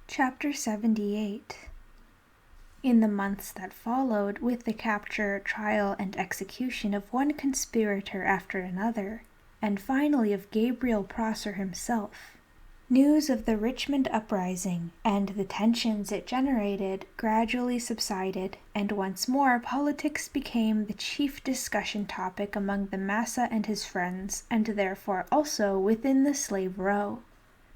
Chapter 78. In the months that followed, with the capture, trial, and execution of one conspirator after another, and finally of Gabriel Prosser himself, news of the Richmond uprising and the tensions it generated gradually subsided, and once more politics became the chief discussion topic among the Massa and his friends, and therefore also within the slave row.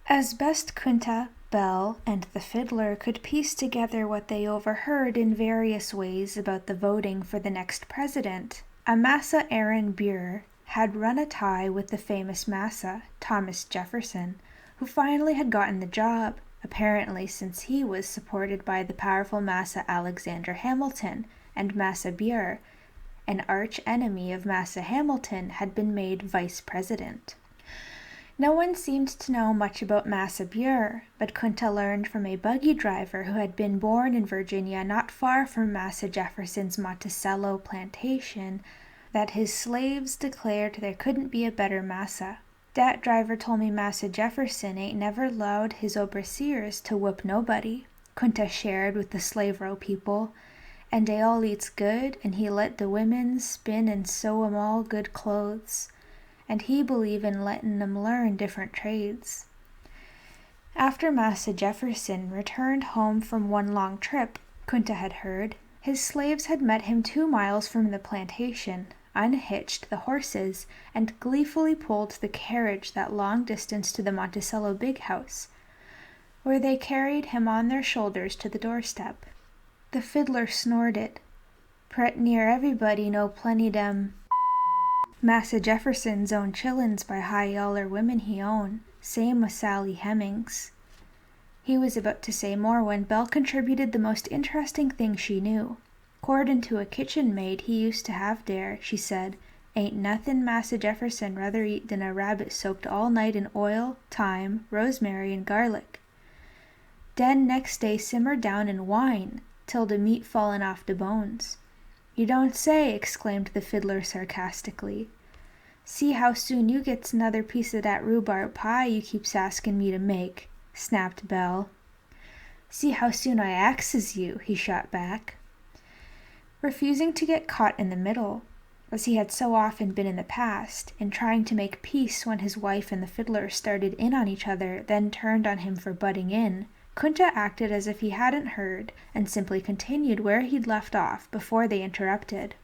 As best Kunta, Bell, and the Fiddler could piece together what they overheard in various ways about the voting for the next president, Amasa Aaron Burr had run a tie with the famous Massa, Thomas Jefferson, who finally had gotten the job, apparently since he was supported by the powerful Massa Alexander Hamilton, and Massa Burr, an arch enemy of Massa Hamilton, had been made vice president. No one seemed to know much about Massa Burr, but Kunta learned from a buggy driver who had been born in Virginia not far from Massa Jefferson's Monticello plantation that his slaves declared there couldn't be a better Massa. Dat driver told me Massa Jefferson ain't never allowed his overseers to whip nobody, Kunta shared with the slave row people, and dey all eats good, and he let the women spin and sew 'em all good clothes, and he believe in letting 'em learn different trades. After Massa Jefferson returned home from one long trip, Kunta had heard, his slaves had met him 2 miles from the plantation, unhitched the horses, and gleefully pulled the carriage that long distance to the Monticello big house, where they carried him on their shoulders to the doorstep. The fiddler snorted. "Pret near everybody know plenty dem Massa Jefferson's own chillins by high yaller women he own, same with Sally Hemings." He was about to say more when Belle contributed the most interesting thing she knew. "'Cordin' to a kitchen maid he used to have dere," she said, "ain't nothin' Massa Jefferson rather eat than a rabbit soaked all night in oil, thyme, rosemary, and garlic. Den next day simmer down in wine, till de meat fallin' off de bones." "You don't say!" exclaimed the fiddler sarcastically. "See how soon you gets another piece of dat rhubarb pie you keeps asking me to make," snapped Belle. "See how soon I axes you," he shot back. Refusing to get caught in the middle, as he had so often been in the past, in trying to make peace when his wife and the fiddler started in on each other, then turned on him for butting in, Kunta acted as if he hadn't heard, and simply continued where he'd left off before they interrupted.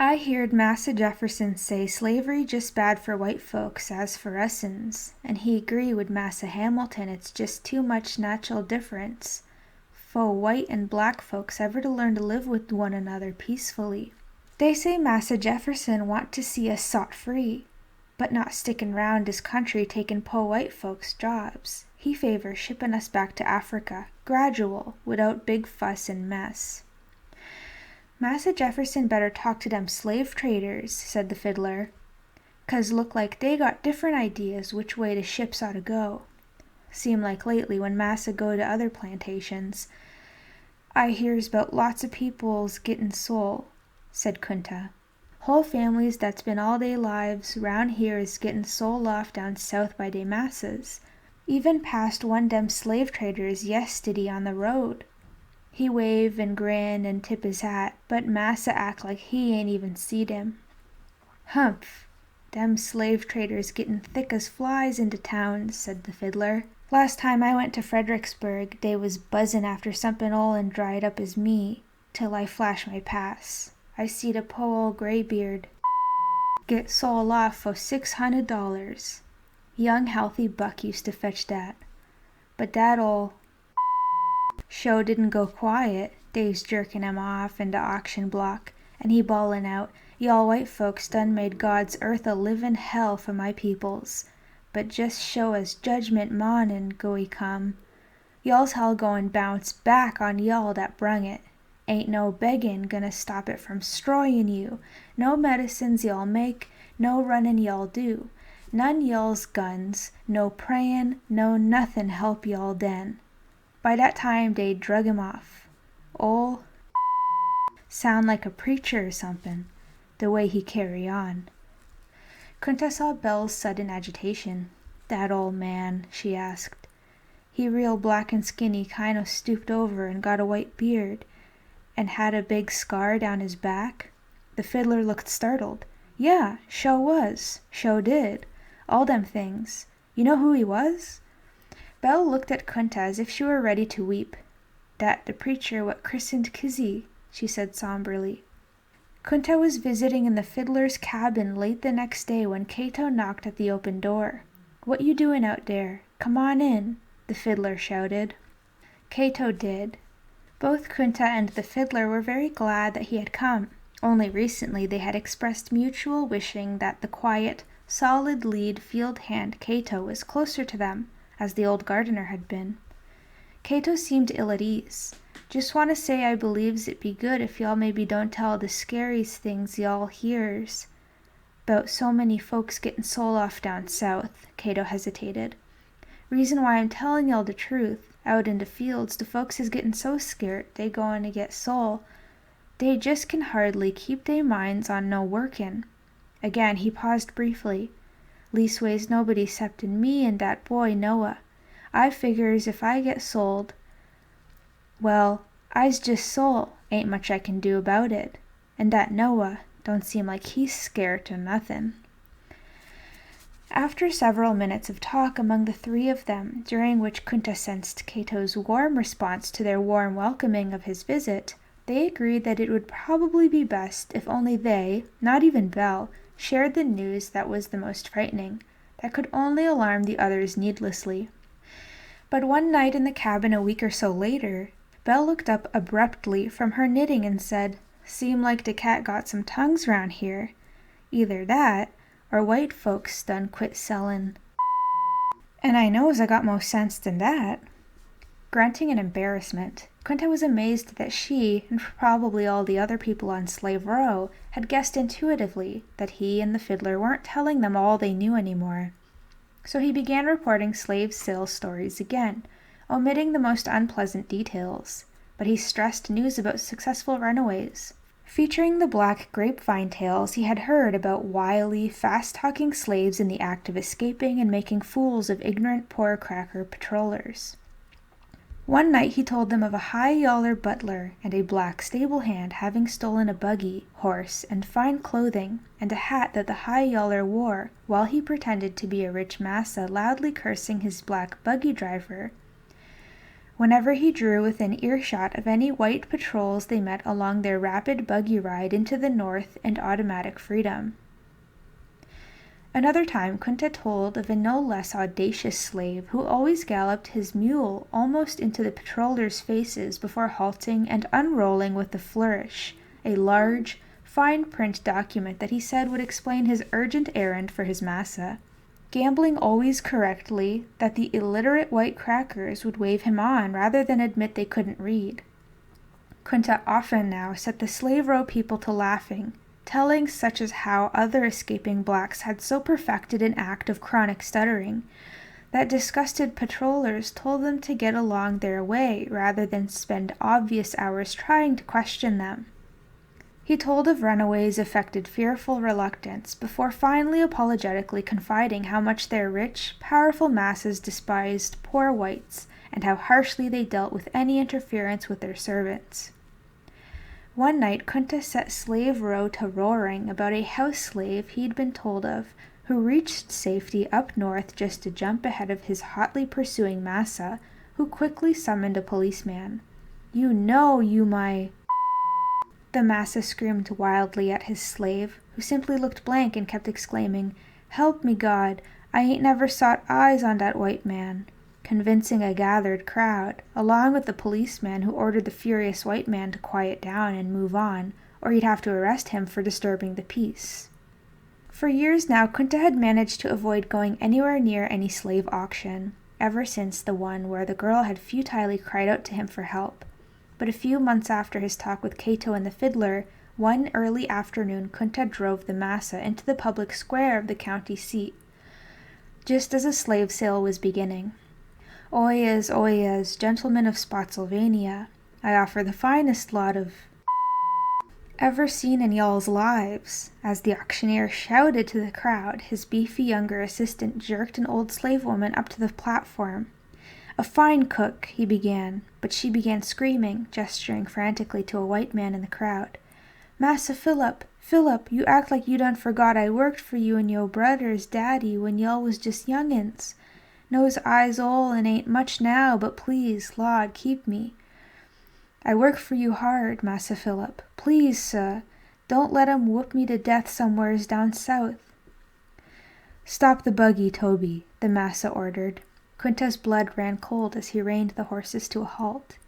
"I heerd Massa Jefferson say slavery just bad for white folks as for us'ns, and he agree wid Massa Hamilton it's just too much nat'ral difference fo' white and black folks ever to learn to live with one another peacefully. Dey say Massa Jefferson want to see us sot free, but not stickin' round dis country takin' po' white folks' jobs. He favors shippin' us back to Africa, gradual, without big fuss and mess." "Massa Jefferson better talk to dem slave traders," said the fiddler, "'cause look like dey got different ideas which way the ships ought to go. Seem like lately when Massa go to other plantations, I hears 'bout lots of people's gittin' sole," said Kunta. "Whole families that's been all dey lives round here is gittin' sole off down south by dey Massas. Even passed one dem slave traders yestiddy on the road. He wave and grin and tip his hat, but Massa act like he ain't even seed him." "Humph! Dem slave traders gittin' thick as flies into town," said the fiddler. "Last time I went to Fredericksburg, dey was buzzin' after somethin' ol' and dried up as me, till I flash my pass. I seed a po' ol' graybeard get sole off fo' $600. Young healthy buck used to fetch dat. But dat ol' show didn't go quiet. Dey's jerkin' him off in de auction block, and he bawlin' out, 'Y'all white folks done made God's earth a livin' hell for my peoples. But just show as Judgment Mawnin' goey come, y'all's hell goin' bounce back on y'all dat brung it. Ain't no beggin' gonna stop it from 'stroyin' you. No medicines y'all make, no runnin' y'all do. None y'all's guns, no prayin', no nothin' help y'all den. By dat time dey drug him off. Sound like a preacher or somethin'. the way he carry on. Kunta saw Belle's sudden agitation. "That old man?" she asked. "He real black and skinny, kind o' stooped over and got a white beard, and had a big scar down his back?" The fiddler looked startled. "Yeah, sho was. Sho did. All them things. You know who he was?" Belle looked at Kunta as if she were ready to weep. "Dat the preacher what christened Kizzy," she said somberly. Kunta was visiting in the fiddler's cabin late the next day when Cato knocked at the open door. "What you doing out there? Come on in," the fiddler shouted. Cato did. Both Kunta and the fiddler were very glad that he had come. Only recently they had expressed mutual wishing that the quiet, solid lead field hand Cato was closer to them, as the old gardener had been. Cato seemed ill at ease. "Just want to say I believes it be good if y'all maybe don't tell the scariest things y'all hears 'bout so many folks getting sold off down south." Cato hesitated. "Reason why I'm telling y'all the truth, out in the fields the folks is getting so scared they goin' to get sold, they just can hardly keep they minds on no workin'." Again he paused briefly. "Leastways nobody 'ceptin' me and that boy Noah. I figures if I get sold, well, I's just sold, ain't much I can do about it. And that Noah don't seem like he's scared to nothin'." After several minutes of talk among the three of them, during which Kunta sensed Cato's warm response to their warm welcoming of his visit, they agreed that it would probably be best if only they, not even Belle, shared the news that was the most frightening, that could only alarm the others needlessly. But one night in the cabin a week or so later, Belle looked up abruptly from her knitting and said, "Seem like the cat got some tongues round here. Either that, or white folks done quit sellin'. And I knows I got more sense than that." Grunting in embarrassment, Kunta was amazed that she, and probably all the other people on Slave Row, had guessed intuitively that he and the fiddler weren't telling them all they knew anymore. So he began reporting slave sale stories again, omitting the most unpleasant details, but he stressed news about successful runaways, featuring the black grapevine tales he had heard about wily, fast-talking slaves in the act of escaping and making fools of ignorant poor cracker patrollers. One night he told them of a high-yaller butler and a black stable hand having stolen a buggy, horse, and fine clothing, and a hat that the high-yaller wore, while he pretended to be a rich massa, loudly cursing his black buggy driver whenever he drew within earshot of any white patrols they met along their rapid buggy ride into the north and automatic freedom. Another time Kunta told of a no less audacious slave who always galloped his mule almost into the patrollers' faces before halting and unrolling with a flourish a large, fine-print document that he said would explain his urgent errand for his massa, gambling always correctly that the illiterate white crackers would wave him on rather than admit they couldn't read. Kunta often now set the Slave Row people to laughing, telling such as how other escaping blacks had so perfected an act of chronic stuttering that disgusted patrollers told them to get along their way rather than spend obvious hours trying to question them. He told of runaways affected fearful reluctance before finally apologetically confiding how much their rich, powerful masses despised poor whites and how harshly they dealt with any interference with their servants. One night Kunta set Slave Row to roaring about a house slave he'd been told of, who reached safety up north just to jump ahead of his hotly pursuing massa, who quickly summoned a policeman. "You know, you my—" The massa screamed wildly at his slave, who simply looked blank and kept exclaiming, "Help me, God, I ain't never sot eyes on that white man," convincing a gathered crowd, along with the policeman who ordered the furious white man to quiet down and move on, or he'd have to arrest him for disturbing the peace. For years now, Kunta had managed to avoid going anywhere near any slave auction, ever since the one where the girl had futilely cried out to him for help. But a few months after his talk with Cato and the fiddler, one early afternoon Kunta drove the massa into the public square of the county seat, just as a slave sale was beginning. Oyez, gentlemen of Spotsylvania, I offer the finest lot of—" ever seen in y'all's lives. As the auctioneer shouted to the crowd, his beefy younger assistant jerked an old slave woman up to the platform. "A fine cook," he began, but she began screaming, gesturing frantically to a white man in the crowd. "Massa Philip, you act like you done forgot I worked for you and yo' brother's daddy when y'all was just youngins. Knows I's ol' and ain't much now, but please, Lord, keep me. I work for you hard, Massa Philip. Please, sir, don't let 'em whoop me to death somewheres down south." "Stop the buggy, Toby," the massa ordered. Quinta's blood ran cold as he reined the horses to a halt.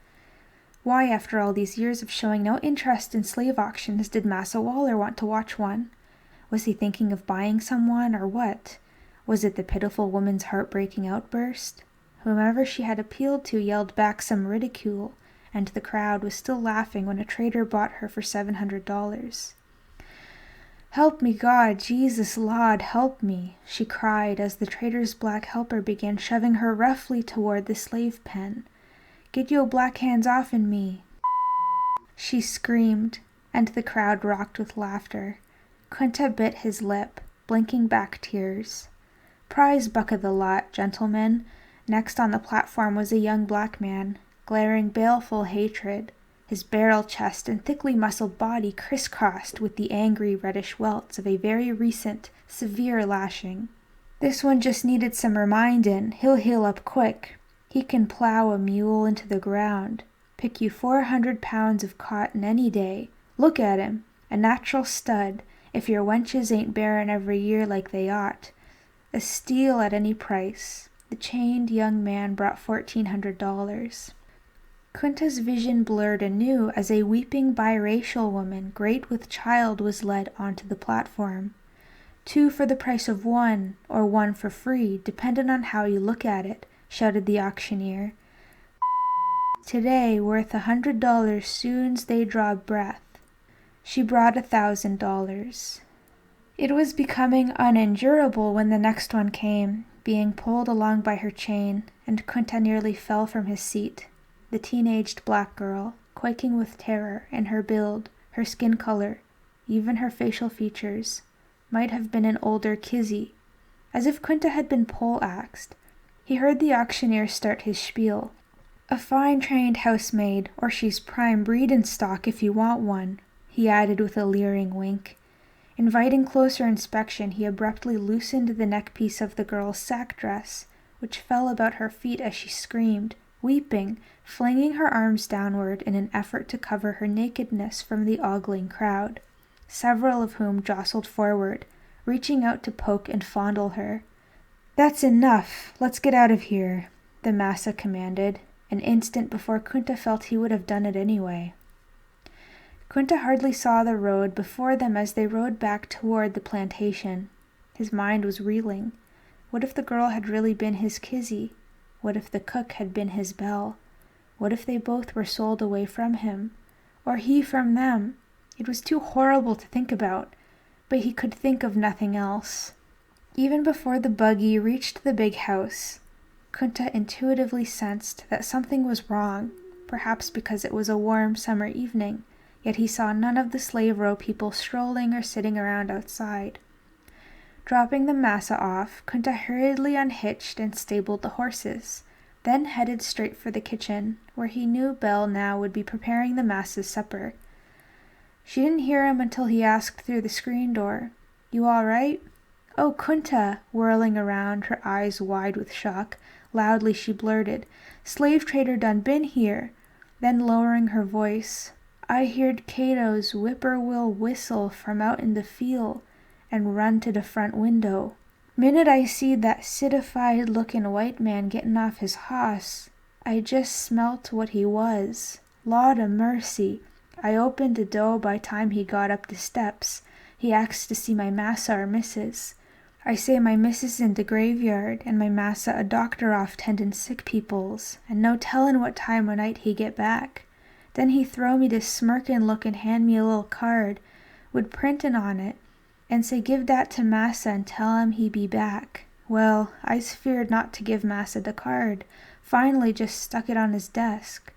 Why, after all these years of showing no interest in slave auctions, did Massa Waller want to watch one? Was he thinking of buying someone, or what? Was it the pitiful woman's heartbreaking outburst? Whomever she had appealed to yelled back some ridicule, and the crowd was still laughing when a trader bought her for $700. "Help me, God, Jesus, Lord, help me," she cried as the trader's black helper began shoving her roughly toward the slave pen. "Get yo' black hands off'n me," she screamed, and the crowd rocked with laughter. Quinta bit his lip, blinking back tears. "Prize buck of the lot, gentlemen." Next on the platform was a young black man, glaring baleful hatred, his barrel chest and thickly muscled body crisscrossed with the angry reddish welts of a very recent, severe lashing. "This one just needed some remindin'. He'll heal up quick. He can plow a mule into the ground, pick you 400 pounds of cotton any day. Look at him, a natural stud, if your wenches ain't bearin' every year like they ought. A steal at any price." The chained young man brought $1,400. Quinta's vision blurred anew as a weeping biracial woman, great with child, was led onto the platform. "Two for the price of one, or one for free, depending on how you look at it," shouted the auctioneer. "Today worth $100 soon's they draw breath." She brought $1,000. It was becoming unendurable when the next one came, being pulled along by her chain, and Quinta nearly fell from his seat. The teenaged black girl, quaking with terror, in her build, her skin color, even her facial features, might have been an older Kizzy. As if Quinta had been pole-axed, he heard the auctioneer start his spiel. "A fine trained housemaid, or she's prime breedin' stock if you want one," he added with a leering wink. Inviting closer inspection, he abruptly loosened the neckpiece of the girl's sack dress, which fell about her feet as she screamed, weeping, flinging her arms downward in an effort to cover her nakedness from the ogling crowd, several of whom jostled forward, reaching out to poke and fondle her. "That's enough. Let's get out of here," the massa commanded, an instant before Quinta felt he would have done it anyway. Quinta hardly saw the road before them as they rode back toward the plantation. His mind was reeling. What if the girl had really been his Kizzy? What if the cook had been his Belle? What if they both were sold away from him? Or he from them? It was too horrible to think about, but he could think of nothing else. Even before the buggy reached the big house, Quinta intuitively sensed that something was wrong, perhaps because it was a warm summer evening, yet he saw none of the Slave Row people strolling or sitting around outside. Dropping the massa off, Quinta hurriedly unhitched and stabled the horses, then headed straight for the kitchen, where he knew Belle now would be preparing the massa's supper. She didn't hear him until he asked through the screen door, "You all right?" "Oh, Quinta," whirling around, her eyes wide with shock, loudly she blurted, "Slave trader done been here." Then lowering her voice, "I heard Cato's whippoorwill whistle from out in the field, and run to the front window. Minute I seed that citified-looking white man gettin' off his hoss, I just smelt what he was. Lawd a mercy! I opened the door by time he got up the steps. He asked to see my massa or missus. I say my missus in the graveyard, and my massa a doctor off tendin' sick peoples, and no tellin' what time o' night he get back. Then he throw me this smirkin' look and hand me a little card, wid printin' on it, and say give dat to massa and tell him he be back. Well, I's feared not to give massa the card. Finally just stuck it on his desk."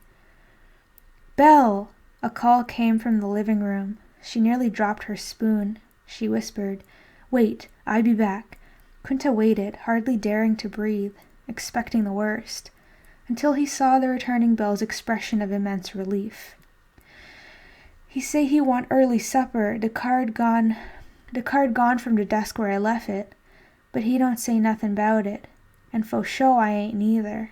"Belle!" A call came from the living room. She nearly dropped her spoon. She whispered, "Wait, I be back." Kunta waited, hardly daring to breathe, expecting the worst, until he saw the returning Bell's expression of immense relief. "He say he want early supper, de card gone from the desk where I left it, but he don't say nothing 'bout it, and fo show I ain't neither."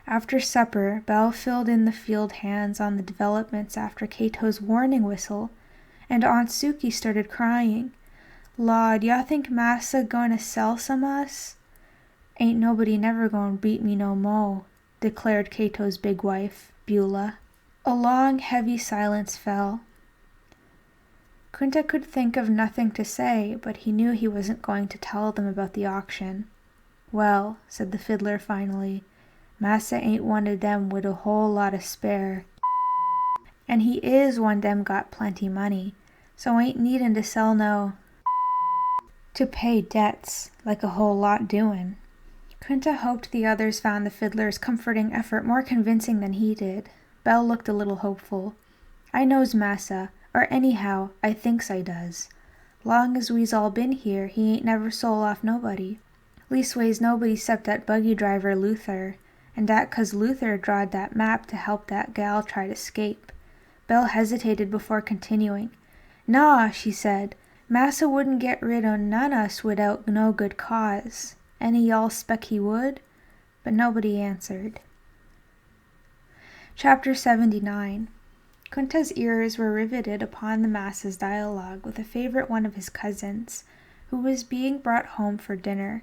After supper, Belle filled in the field hands on the developments after Cato's warning whistle, and Aunt Suki started crying. "Lawd, y'all think Massa gonna sell some us?" "Ain't nobody never gonna beat me no mo'," declared Cato's big wife, Beulah. A long, heavy silence fell. Kunta could think of nothing to say, but he knew he wasn't going to tell them about the auction. "Well," said the fiddler finally, "Massa ain't one of dem with a whole lot of spare. And he is one dem got plenty money, so ain't needin' to sell no to pay debts, like a whole lot doin'." Kunta hoped the others found the fiddler's comforting effort more convincing than he did. Belle looked a little hopeful. "I knows Massa, or anyhow, I thinks I does. Long as we's all been here, he ain't never sold off nobody. Leastways nobody 'cept that buggy driver Luther, and dat 'cause Luther drawed that map to help that gal try to 'scape." Belle hesitated before continuing. "Nah," she said, "Massa wouldn't get rid o' none us without no good cause. Any y'all spec he would?" But nobody answered. Chapter 79. Kunta's ears were riveted upon the Massa's dialogue with a favorite one of his cousins, who was being brought home for dinner,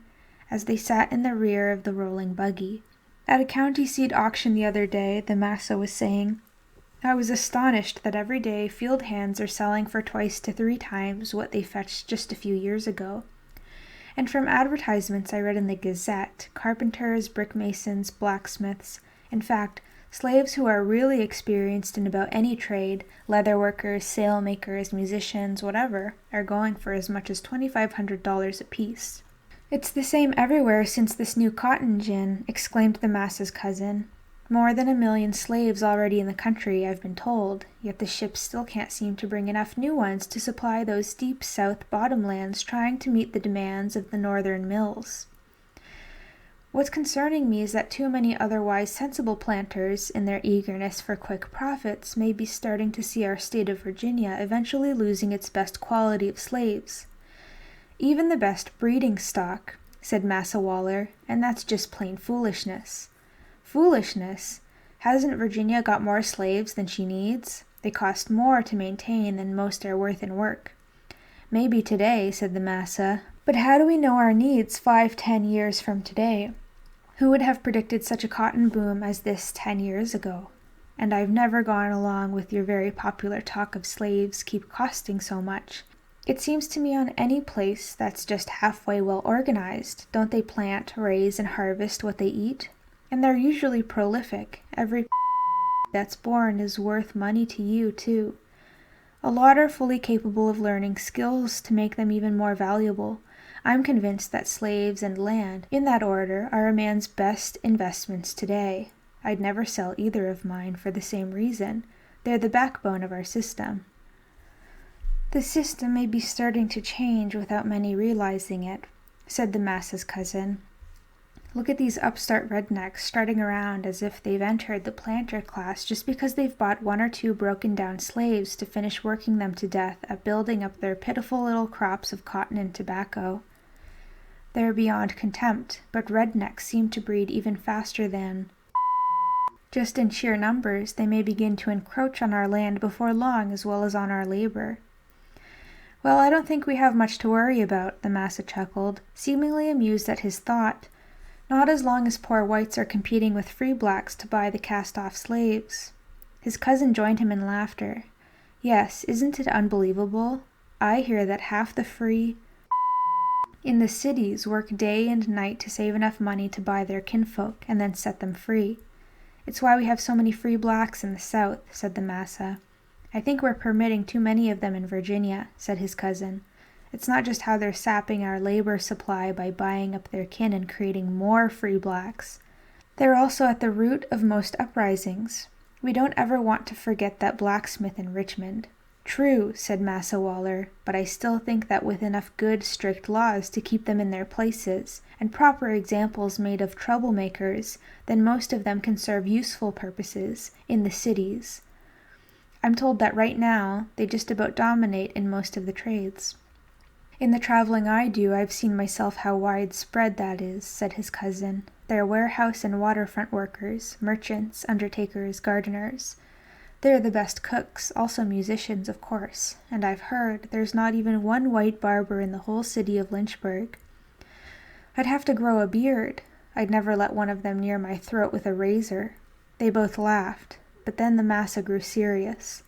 as they sat in the rear of the rolling buggy. "At a county seat auction the other day," the Massa was saying, "I was astonished that every day field hands are selling for twice to 3 times what they fetched just a few years ago. And from advertisements I read in the Gazette, carpenters, brickmasons, blacksmiths, in fact, slaves who are really experienced in about any trade, leather workers, sail makers, musicians, whatever, are going for as much as $2,500 apiece." "It's the same everywhere since this new cotton gin," exclaimed the Massa's cousin. "More than 1 million slaves already in the country, I've been told, yet the ships still can't seem to bring enough new ones to supply those deep south bottomlands trying to meet the demands of the northern mills. What's concerning me is that too many otherwise sensible planters, in their eagerness for quick profits, may be starting to see our state of Virginia eventually losing its best quality of slaves." "Even the best breeding stock," said Massa Waller, "and that's just plain foolishness." "Foolishness? Hasn't Virginia got more slaves than she needs? They cost more to maintain than most are worth in work." "Maybe today," said the Massa, "but how do we know our needs 5-10 years from today? Who would have predicted such a cotton boom as this 10 years ago? And I've never gone along with your very popular talk of slaves keep costing so much. It seems to me on any place that's just halfway well organized, don't they plant, raise, and harvest what they eat? And they're usually prolific. Every that's born is worth money to you, too. A lot are fully capable of learning skills to make them even more valuable. I'm convinced that slaves and land, in that order, are a man's best investments today. I'd never sell either of mine for the same reason. They're the backbone of our system." "The system may be starting to change without many realizing it," said the Massa's cousin. "Look at these upstart rednecks strutting around as if they've entered the planter class just because they've bought 1 or 2 broken-down slaves to finish working them to death at building up their pitiful little crops of cotton and tobacco. They're beyond contempt, but rednecks seem to breed even faster than. Just in sheer numbers, they may begin to encroach on our land before long as well as on our labor." "Well, I don't think we have much to worry about," the Massa chuckled, seemingly amused at his thought. "Not as long as poor whites are competing with free blacks to buy the cast-off slaves." His cousin joined him in laughter. "Yes, isn't it unbelievable? I hear that half the free in the cities work day and night to save enough money to buy their kinfolk and then set them free. It's why we have so many free blacks in the South," said the Massa. "I think we're permitting too many of them in Virginia," said his cousin. "It's not just how they're sapping our labor supply by buying up their kin and creating more free blacks. They're also at the root of most uprisings. We don't ever want to forget that blacksmith in Richmond. True, said Massa Waller, but I still think that with enough good, strict laws to keep them in their places, and proper examples made of troublemakers, then most of them can serve useful purposes in the cities. I'm told that right now, they just about dominate in most of the trades. In the traveling I do, I've seen myself how widespread that is, said his cousin. They're warehouse and waterfront workers, merchants, undertakers, gardeners. They're the best cooks, also musicians, of course, and I've heard there's not even one white barber in the whole city of Lynchburg. I'd have to grow a beard. I'd never let one of them near my throat with a razor. They both laughed, but then the massa grew serious.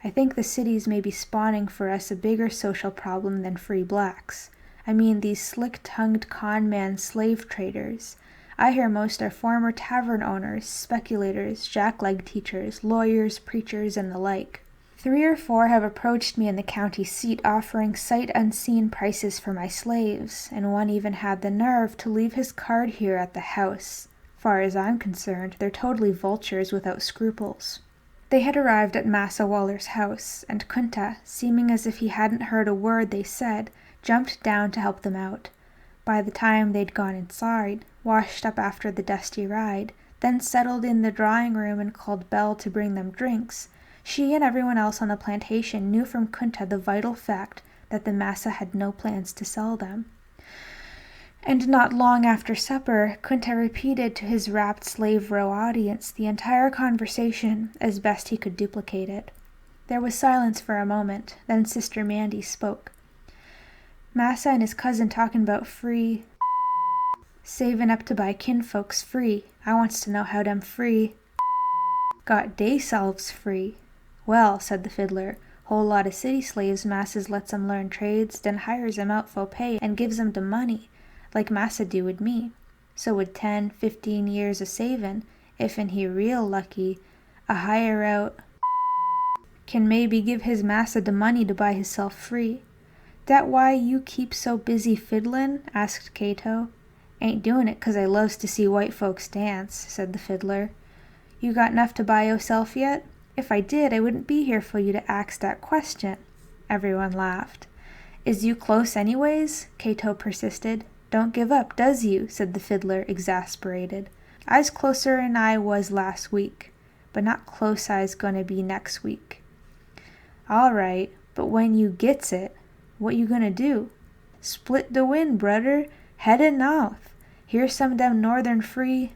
I think the cities may be spawning for us a bigger social problem than free blacks. I mean these slick-tongued con-man slave traders. I hear most are former tavern owners, speculators, jackleg teachers, lawyers, preachers, and the like. 3 or 4 have approached me in the county seat offering sight-unseen prices for my slaves, and one even had the nerve to leave his card here at the house. Far as I'm concerned, they're totally vultures without scruples. They had arrived at Massa Waller's house, and Kunta, seeming as if he hadn't heard a word they said, jumped down to help them out. By the time they'd gone inside, washed up after the dusty ride, then settled in the drawing-room and called Belle to bring them drinks, she and everyone else on the plantation knew from Kunta the vital fact that the massa had no plans to sell them. And not long after supper, Kunta repeated to his rapt Slave Row audience the entire conversation as best he could duplicate it. There was silence for a moment, then Sister Mandy spoke. Massa and his cousin talking about free, saving up to buy kinfolks free. I wants to know how them free got deyselves free. Well, said the fiddler, whole lot of city slaves Massa's lets 'em learn trades, then hires 'em out for pay and gives 'em the money, like Massa do with me. So with 10, 15 years of savin', if'n he real lucky, a hire out can maybe give his Massa the money to buy hisself free. That why you keep so busy fiddlin'? Asked Cato. Ain't doin' it 'cause I loves to see white folks dance, said the fiddler. You got enough to buy yourself yet? If I did, I wouldn't be here for you to ask that question. Everyone laughed. Is you close anyways? Cato persisted. Don't give up, does you? Said the fiddler, exasperated. I's closer'n I was last week, but not close I's gonna be next week. All right, but when you gets it, what you gonna do? Split the wind, brudder, head and north. Here's some of them northern free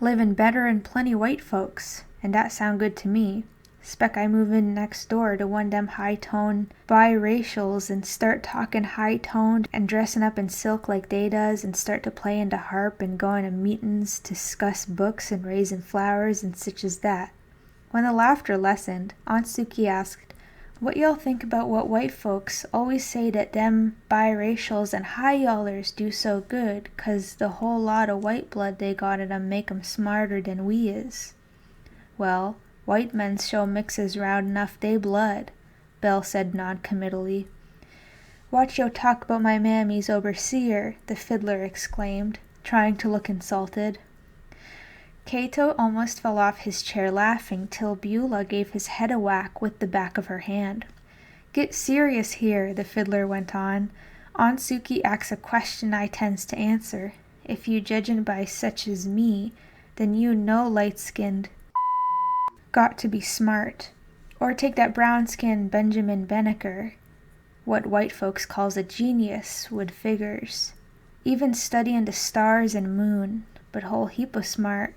livin' better'n plenty white folks, and that sound good to me. Spec I move in next door to one dem high-toned biracials and start talkin' high-toned and dressin' up in silk like they does and start to playin' the harp and goin' to meetin's to 'scuss books and raisin' flowers and sich as that. When the laughter lessened, Aunt Suki asked, what y'all think about what white folks always say that them biracials and high-yallers do so good 'cause the whole lot of white blood they got in 'em make 'em smarter than we is? Well, white men's show mixes round enough they blood, Belle said non-committally. Watch yo talk about my mammy's overseer, the fiddler exclaimed, trying to look insulted. Cato almost fell off his chair laughing till Beulah gave his head a whack with the back of her hand. Get serious here, the fiddler went on. Aunt Suki asks a question I tends to answer. If you judgin' by such as me, then you know light-skinned got to be smart. Or take that brown-skinned Benjamin Benneker, what white folks calls a genius, with figures. Even studyin' the stars and moon, but whole heap o' smart.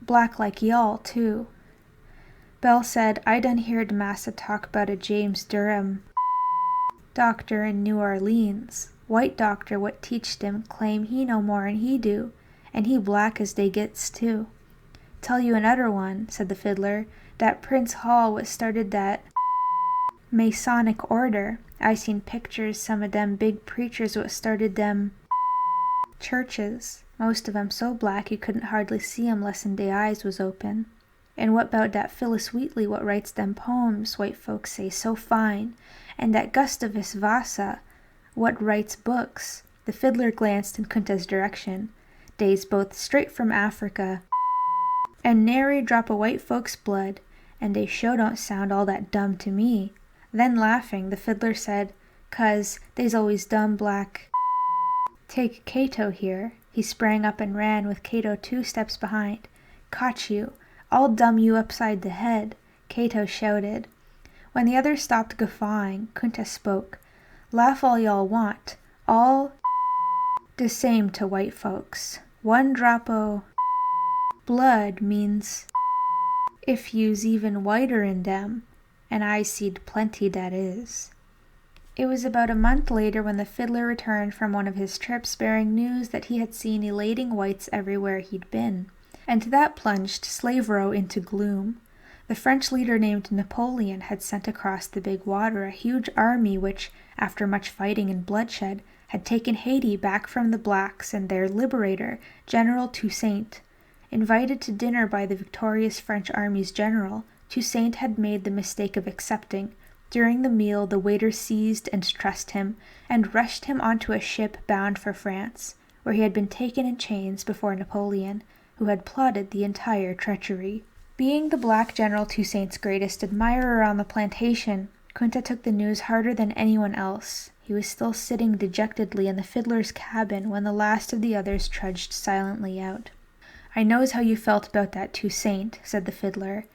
Black like y'all, too. Belle said, I done heard Massa talk about a James Durham doctor in New Orleans. White doctor what teached him claim he know more'n he do, and he black as they gets, too. Tell you another one, said the fiddler, that Prince Hall what started that Masonic order. I seen pictures some of them big preachers what started them churches. Most of 'em so black you couldn't hardly see 'em less'n they eyes was open. And what 'bout that Phyllis Wheatley what writes them poems white folks say so fine, and that Gustavus Vasa what writes books? The fiddler glanced in Kunta's direction. Dey's both straight from Africa, and nary drop o' white folks' blood, and they sure don't sound all that dumb to me." Then laughing, the fiddler said, "'Cause they's always dumb black." "Take Cato here." He sprang up and ran, with Cato 2 steps behind. "Caught you. I'll dumb you upside the head," Cato shouted. When the others stopped guffawing, Kunta spoke. "Laugh all y'all want. All the same to white folks. One drop o' blood means if you's even whiter in dem, and I seed plenty that is." It was about a month later when the fiddler returned from one of his trips bearing news that he had seen elating whites everywhere he'd been, and that plunged Slave Row into gloom. The French leader named Napoleon had sent across the big water a huge army which, after much fighting and bloodshed, had taken Haiti back from the blacks, and their liberator, General Toussaint. Invited to dinner by the victorious French army's general, Toussaint had made the mistake of accepting. During the meal, the waiter seized and trussed him, and rushed him onto a ship bound for France, where he had been taken in chains before Napoleon, who had plotted the entire treachery. Being the black General Toussaint's greatest admirer on the plantation, Kunta took the news harder than anyone else. He was still sitting dejectedly in the fiddler's cabin when the last of the others trudged silently out. "I knows how you felt about that Toussaint," said the fiddler,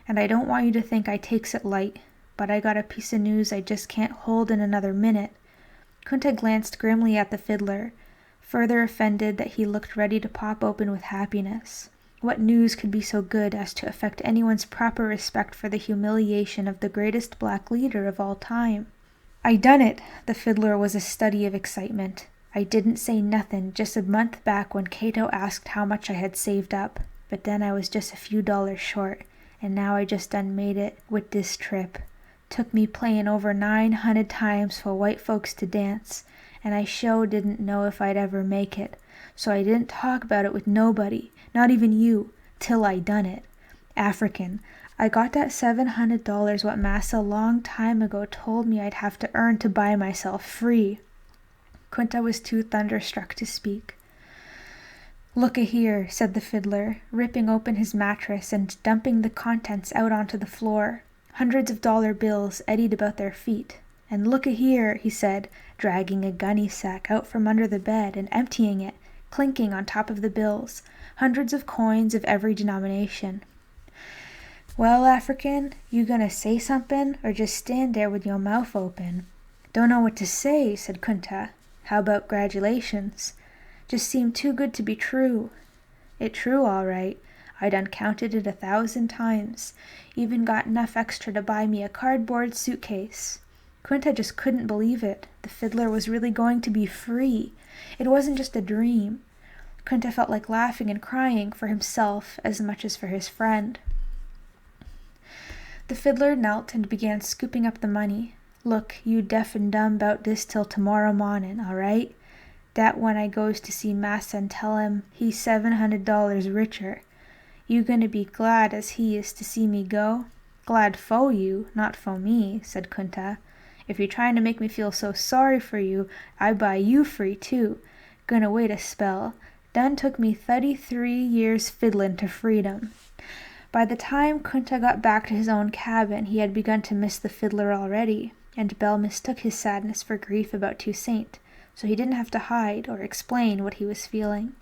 "and I don't want you to think I takes it light, but I got a piece of news I just can't hold in another minute." Kunta glanced grimly at the fiddler, further offended that he looked ready to pop open with happiness. What news could be so good as to affect anyone's proper respect for the humiliation of the greatest black leader of all time? "I done it!" The fiddler was a study of excitement. "I didn't say nothin' just a month back when Cato asked how much I had saved up, but then I was just a few dollars short, and now I just done made it with this trip. Took me playin' over 900 times for white folks to dance, and I sho didn't know if I'd ever make it, so I didn't talk about it with nobody, not even you, till I done it. African, I got that $700 what Massa long time ago told me I'd have to earn to buy myself free." Kunta was too thunderstruck to speak. "Look-a-here," said the fiddler, ripping open his mattress and dumping the contents out onto the floor. Hundreds of dollar bills eddied about their feet. "And look-a-here," he said, dragging a gunny sack out from under the bed and emptying it, clinking on top of the bills, hundreds of coins of every denomination. "Well, African, you gonna say somethin', or just stand there with your mouth open?" "Don't know what to say," said Kunta. "How about gratulations? Just seemed too good to be true." "It true, all right. I done counted it 1,000 times. Even got enough extra to buy me a cardboard suitcase." Kunta just couldn't believe it. The fiddler was really going to be free. It wasn't just a dream. Kunta felt like laughing and crying for himself as much as for his friend. The fiddler knelt and began scooping up the money. "Look, you deaf and dumb 'bout this till tomorrow mornin', all right? Dat when I goes to see Massa and tell him he's $700 richer. You gonna be glad as he is to see me go?" "Glad fo' you, not fo' me," said Kunta. "If you're trying to make me feel so sorry for you, I buy you free too. Gonna wait a spell. Done took me 33 years fiddlin' to freedom." By the time Kunta got back to his own cabin, he had begun to miss the fiddler already, and Belle mistook his sadness for grief about Toussaint, so he didn't have to hide or explain what he was feeling.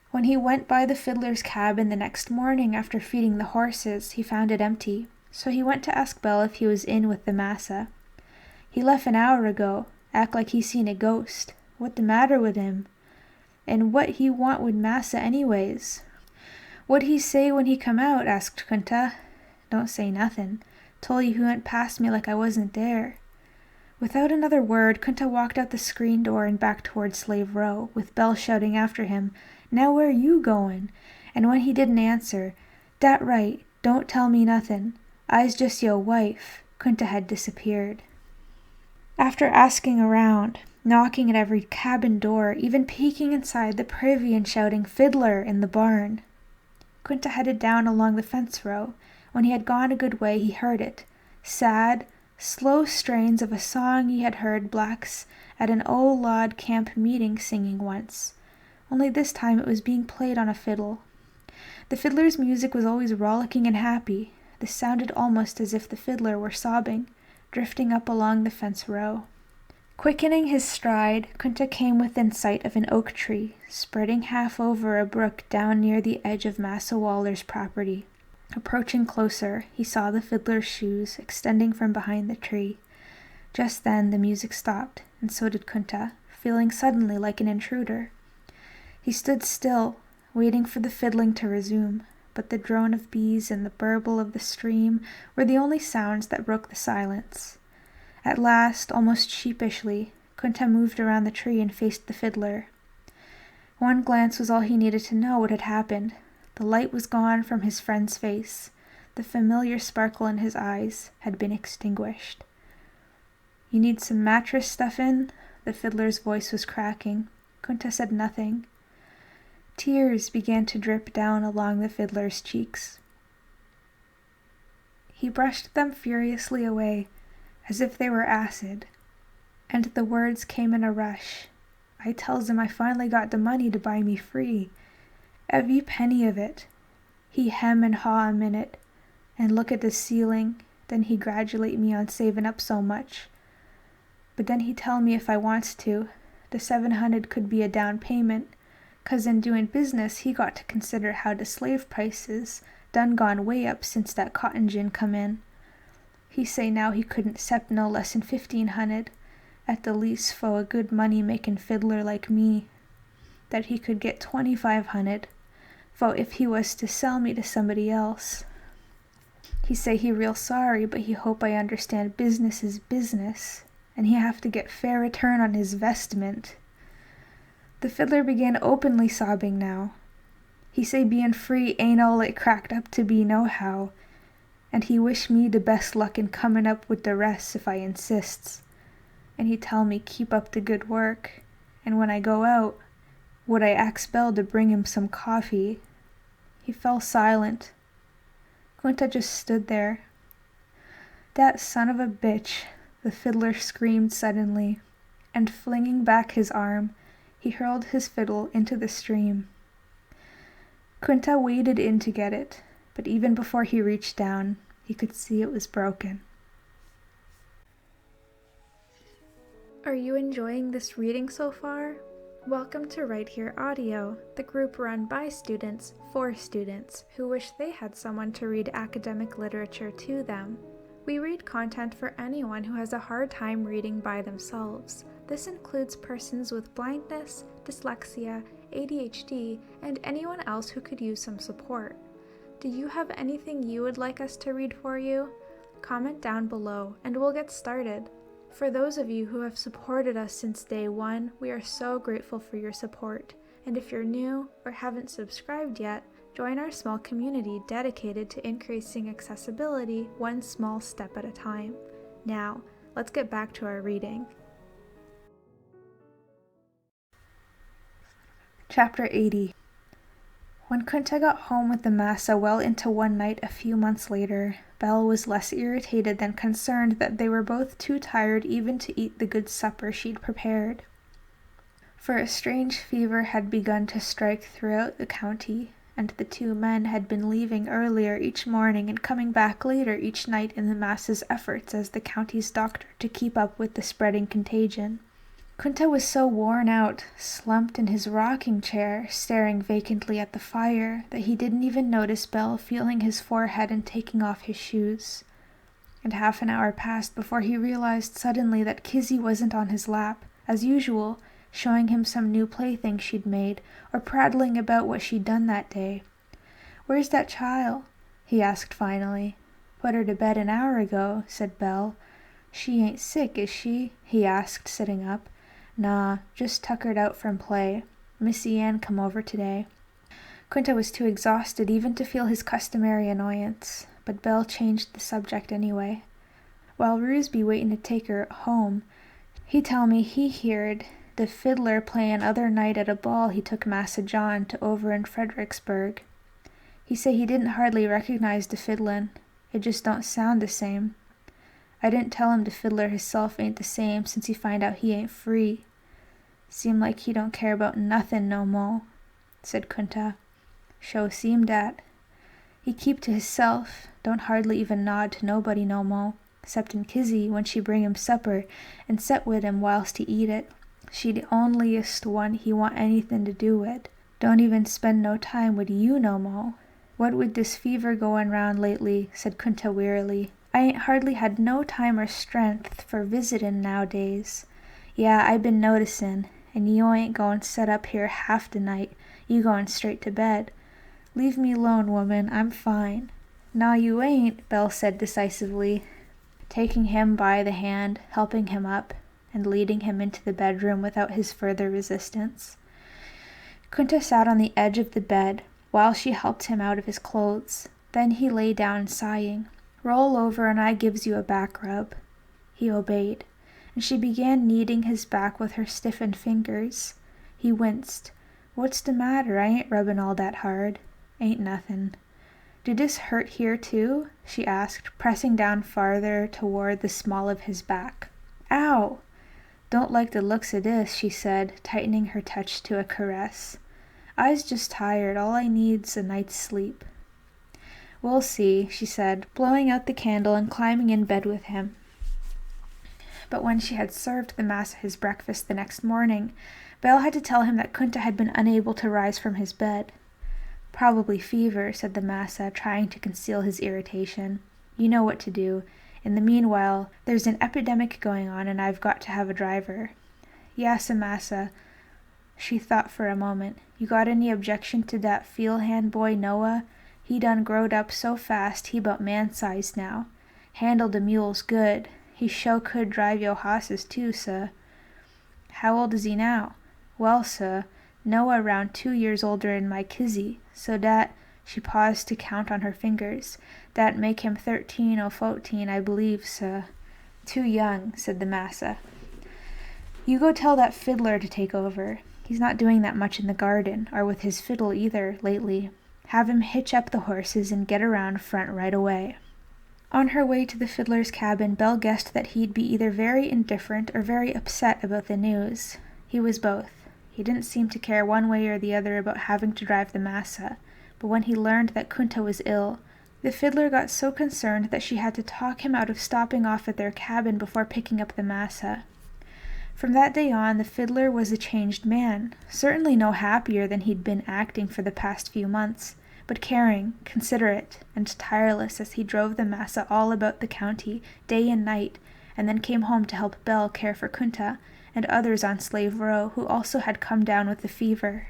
When he went by the fiddler's cabin the next morning after feeding the horses, he found it empty, so he went to ask Belle if he was in with the massa. "He left an hour ago, act like he seen a ghost. What the matter with him? And what he want with massa anyways?" "What'd he say when he come out?" asked Kunta. "Don't say nothin'. Told he went past me like I wasn't there." Without another word, Kunta walked out the screen door and back toward Slave Row, with Belle shouting after him, "Now where you goin'?" And when he didn't answer, "Dat right, don't tell me nothin'. I's just yo' wife," Kunta had disappeared. After asking around, knocking at every cabin door, even peeking inside the privy and shouting "Fiddler" in the barn, Kunta headed down along the fence row. When he had gone a good way, he heard it. Sad, slow strains of a song he had heard blacks at an old log camp meeting singing once. Only this time it was being played on a fiddle. The fiddler's music was always rollicking and happy. This sounded almost as if the fiddler were sobbing, drifting up along the fence row. Quickening his stride, Kunta came within sight of an oak tree, spreading half over a brook down near the edge of Massa Waller's property. Approaching closer, he saw the fiddler's shoes extending from behind the tree. Just then the music stopped, and so did Kunta, feeling suddenly like an intruder. He stood still, waiting for the fiddling to resume, but the drone of bees and the burble of the stream were the only sounds that broke the silence. At last, almost sheepishly, Kunta moved around the tree and faced the fiddler. One glance was all he needed to know what had happened. The light was gone from his friend's face. The familiar sparkle in his eyes had been extinguished. "You need some mattress stuff in?" The fiddler's voice was cracking. Kunta said nothing. Tears began to drip down along the fiddler's cheeks. He brushed them furiously away, as if they were acid, and the words came in a rush. "I tells him I finally got the money to buy me free. Every penny of it." He hem and haw a minute, and look at the ceiling, then he gratulate me on saving up so much. But then he tell me if I wants to, the 700 could be a down payment, 'cause in doing business he got to consider how the slave prices done gone way up since that cotton gin come in. He say now he couldn't accept no less than 1500, at the least for a good money-making fiddler like me. That he could get 2500, for if he was to sell me to somebody else. He say he real sorry, but he hope I understand business is business, and he have to get fair return on his vestment. The fiddler began openly sobbing now. He say being free ain't all it cracked up to be nohow, and he wish me the best luck in comin' up with the rest if I insists. And he tell me keep up the good work, and when I go out, would I ax Belle to bring him some coffee. He fell silent. Kunta just stood there. "That son of a bitch," the fiddler screamed suddenly, and flinging back his arm, he hurled his fiddle into the stream. Kunta waded in to get it, but even before he reached down, he could see it was broken. Are you enjoying this reading so far? Welcome to Right Here Audio, the group run by students for students who wish they had someone to read academic literature to them. We read content for anyone who has a hard time reading by themselves. This includes persons with blindness, dyslexia, ADHD, and anyone else who could use some support. Do you have anything you would like us to read for you? Comment down below and we'll get started. For those of you who have supported us since day one, we are so grateful for your support. And if you're new or haven't subscribed yet, join our small community dedicated to increasing accessibility one small step at a time. Now, let's get back to our reading. Chapter 80. When Kunta got home with the massa well into one night a few months later, Belle was less irritated than concerned that they were both too tired even to eat the good supper she'd prepared. For a strange fever had begun to strike throughout the county, and the two men had been leaving earlier each morning and coming back later each night in the massa's efforts as the county's doctor to keep up with the spreading contagion. Kunta was so worn out, slumped in his rocking chair, staring vacantly at the fire, that he didn't even notice Belle feeling his forehead and taking off his shoes. And half an hour passed before he realized suddenly that Kizzy wasn't on his lap, as usual, showing him some new plaything she'd made, or prattling about what she'd done that day. "Where's that child?" he asked finally. "Put her to bed an hour ago," said Belle. "She ain't sick, is she?" he asked, sitting up. "Nah, just tuckered out from play. Missy Ann come over today." Kunta was too exhausted even to feel his customary annoyance, but Belle changed the subject anyway. "While Rue's be waiting to take her home, he tell me he heard the fiddler playin' other night at a ball he took Massa John to over in Fredericksburg. He say he didn't hardly recognize the fiddlin'. It just don't sound the same. I didn't tell him the fiddler hisself ain't the same since he find out he ain't free. Seem like he don't care about nothin' no mo'," said Kunta. "Sho seem dat. He keep to hisself, Don't hardly even nod to nobody no mo, exceptin' Kizzy when she bring him supper and set wid him whilst he eat it. She the onlyest one he want anything to do wid. Don't even spend no time wid you no mo." "What with this fever goin' round lately," said Kunta wearily, "I ain't hardly had no time or strength for visitin' nowadays. Yeah, I been noticin', and you ain't goin' set up here half the night, you goin' straight to bed. Leave me alone, woman, I'm fine." "Naw, you ain't," Belle said decisively, taking him by the hand, helping him up, and leading him into the bedroom without his further resistance. Kunta sat on the edge of the bed while she helped him out of his clothes. Then he lay down sighing. "Roll over and I gives you a back rub." He obeyed, and she began kneading his back with her stiffened fingers. He winced. "What's the matter? I ain't rubbin' all that hard." "Ain't nothin'." "Do this hurt here too?" she asked, pressing down farther toward the small of his back. "Ow!" "Don't like the looks of this," she said, tightening her touch to a caress. "I's just tired. All I need's a night's sleep." "We'll see," she said, blowing out the candle and climbing in bed with him. But when she had served the Massa his breakfast the next morning, Belle had to tell him that Kunta had been unable to rise from his bed. "Probably fever," said the Massa, trying to conceal his irritation. "You know what to do. In the meanwhile, there's an epidemic going on, and I've got to have a driver." "Yassa, Massa." She thought for a moment. "You got any objection to dat field hand boy Noah? He done growed up so fast he 'bout man-sized now. Handle de mules good. He sho could drive yo' hosses too, suh." "How old is he now?" "Well, suh, Noah round 2 years older'n my Kizzy, so dat," she paused to count on her fingers, "dat make him 13 or 14, I believe, suh." "Too young," said the Massa. "You go tell that Fiddler to take over. He's not doing that much in the garden, or with his fiddle either, lately. Have him hitch up the horses and get around front right away." On her way to the Fiddler's cabin, Belle guessed that he'd be either very indifferent or very upset about the news. He was both. He didn't seem to care one way or the other about having to drive the Massa, but when he learned that Kunta was ill, the Fiddler got so concerned that she had to talk him out of stopping off at their cabin before picking up the Massa. From that day on, the Fiddler was a changed man, certainly no happier than he'd been acting for the past few months, but caring, considerate, and tireless as he drove the Massa all about the county, day and night, and then came home to help Belle care for Kunta and others on Slave Row who also had come down with the fever.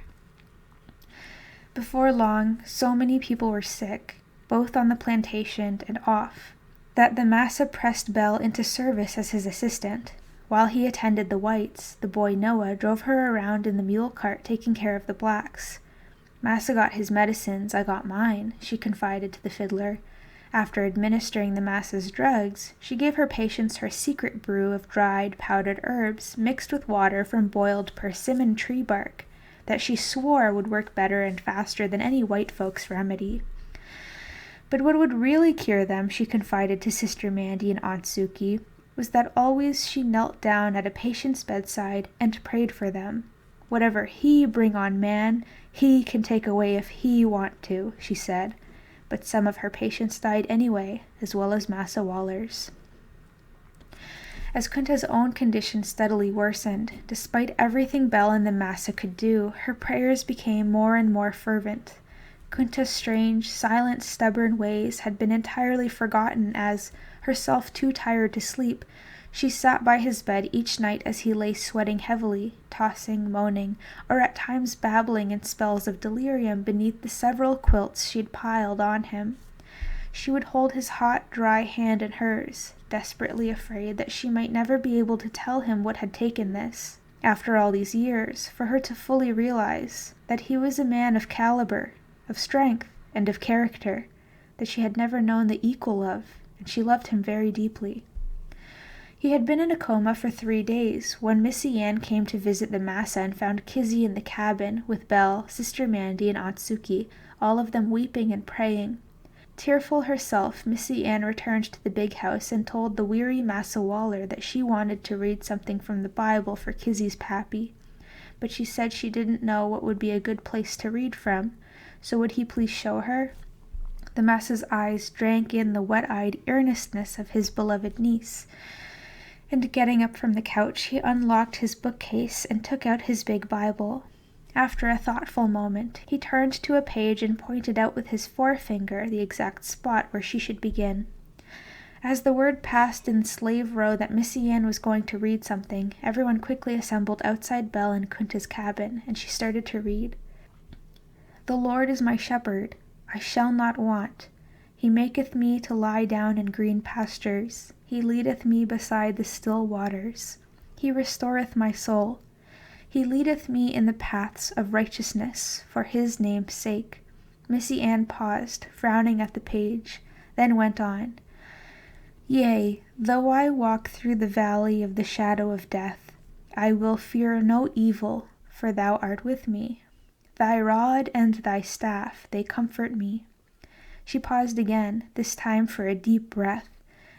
Before long, so many people were sick, both on the plantation and off, that the Massa pressed Belle into service as his assistant. While he attended the whites, the boy Noah drove her around in the mule cart taking care of the blacks. "Massa got his medicines, I got mine," she confided to the Fiddler. After administering the Massa's drugs, she gave her patients her secret brew of dried, powdered herbs mixed with water from boiled persimmon tree bark that she swore would work better and faster than any white folks' remedy. But what would really cure them, she confided to Sister Mandy and Aunt Suki, was that always she knelt down at a patient's bedside and prayed for them. "Whatever he bring on man, he can take away if he want to," she said. But some of her patients died anyway, as well as Massa Waller's. As Kunta's own condition steadily worsened, despite everything Belle and the Massa could do, her prayers became more and more fervent. Kunta's strange, silent, stubborn ways had been entirely forgotten as, herself too tired to sleep, she sat by his bed each night as he lay sweating heavily, tossing, moaning, or at times babbling in spells of delirium beneath the several quilts she'd piled on him. She would hold his hot, dry hand in hers, desperately afraid that she might never be able to tell him what had taken this, after all these years, for her to fully realize that he was a man of caliber, of strength, and of character, that she had never known the equal of, and she loved him very deeply. He had been in a coma for 3 days when Missy Ann came to visit the Massa and found Kizzy in the cabin with Belle, Sister Mandy, and Aunt Suki, all of them weeping and praying. Tearful herself, Missy Ann returned to the big house and told the weary Massa Waller that she wanted to read something from the Bible for Kizzy's pappy, but she said she didn't know what would be a good place to read from, so would he please show her? The Massa's eyes drank in the wet-eyed earnestness of his beloved niece, and getting up from the couch, he unlocked his bookcase and took out his big Bible. After a thoughtful moment, he turned to a page and pointed out with his forefinger the exact spot where she should begin. As the word passed in Slave Row that Missy Ann was going to read something, everyone quickly assembled outside Belle and Kunta's cabin, and she started to read. "The Lord is my shepherd, I shall not want. He maketh me to lie down in green pastures. He leadeth me beside the still waters. He restoreth my soul. He leadeth me in the paths of righteousness for his name's sake." Missy Ann paused, frowning at the page, then went on. "Yea, though I walk through the valley of the shadow of death, I will fear no evil, for thou art with me. Thy rod and thy staff, they comfort me." She paused again, this time for a deep breath,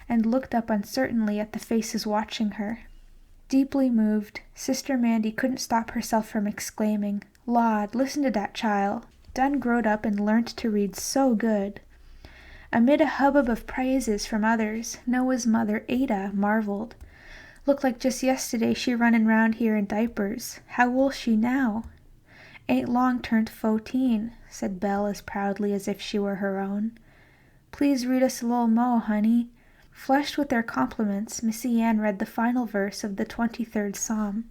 and looked up uncertainly at the faces watching her. Deeply moved, Sister Mandy couldn't stop herself from exclaiming, "Lord, listen to that child. Done growed up and learnt to read so good." Amid a hubbub of praises from others, Noah's mother, Ada, marveled. "Looked like just yesterday she running round here in diapers. How old's she now?" "Ain't long turned 14, said Belle as proudly as if she were her own. "Please read us a little mo, honey." Flushed with their compliments, Missy Ann read the final verse of the 23rd Psalm.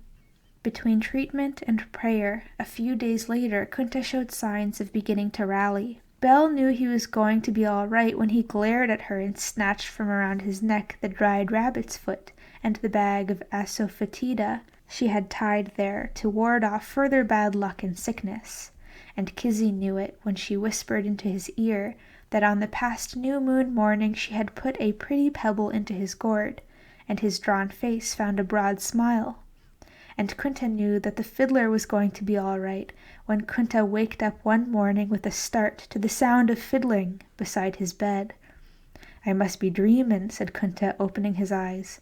Between treatment and prayer, a few days later, Kunta showed signs of beginning to rally. Belle knew he was going to be all right when he glared at her and snatched from around his neck the dried rabbit's foot and the bag of asafoetida she had tied there to ward off further bad luck and sickness. And Kizzy knew it when she whispered into his ear that on the past new moon morning she had put a pretty pebble into his gourd, and his drawn face found a broad smile. And Kunta knew that the fiddler was going to be all right when Kunta waked up one morning with a start to the sound of fiddling beside his bed. "I must be dreamin'," said Kunta, opening his eyes.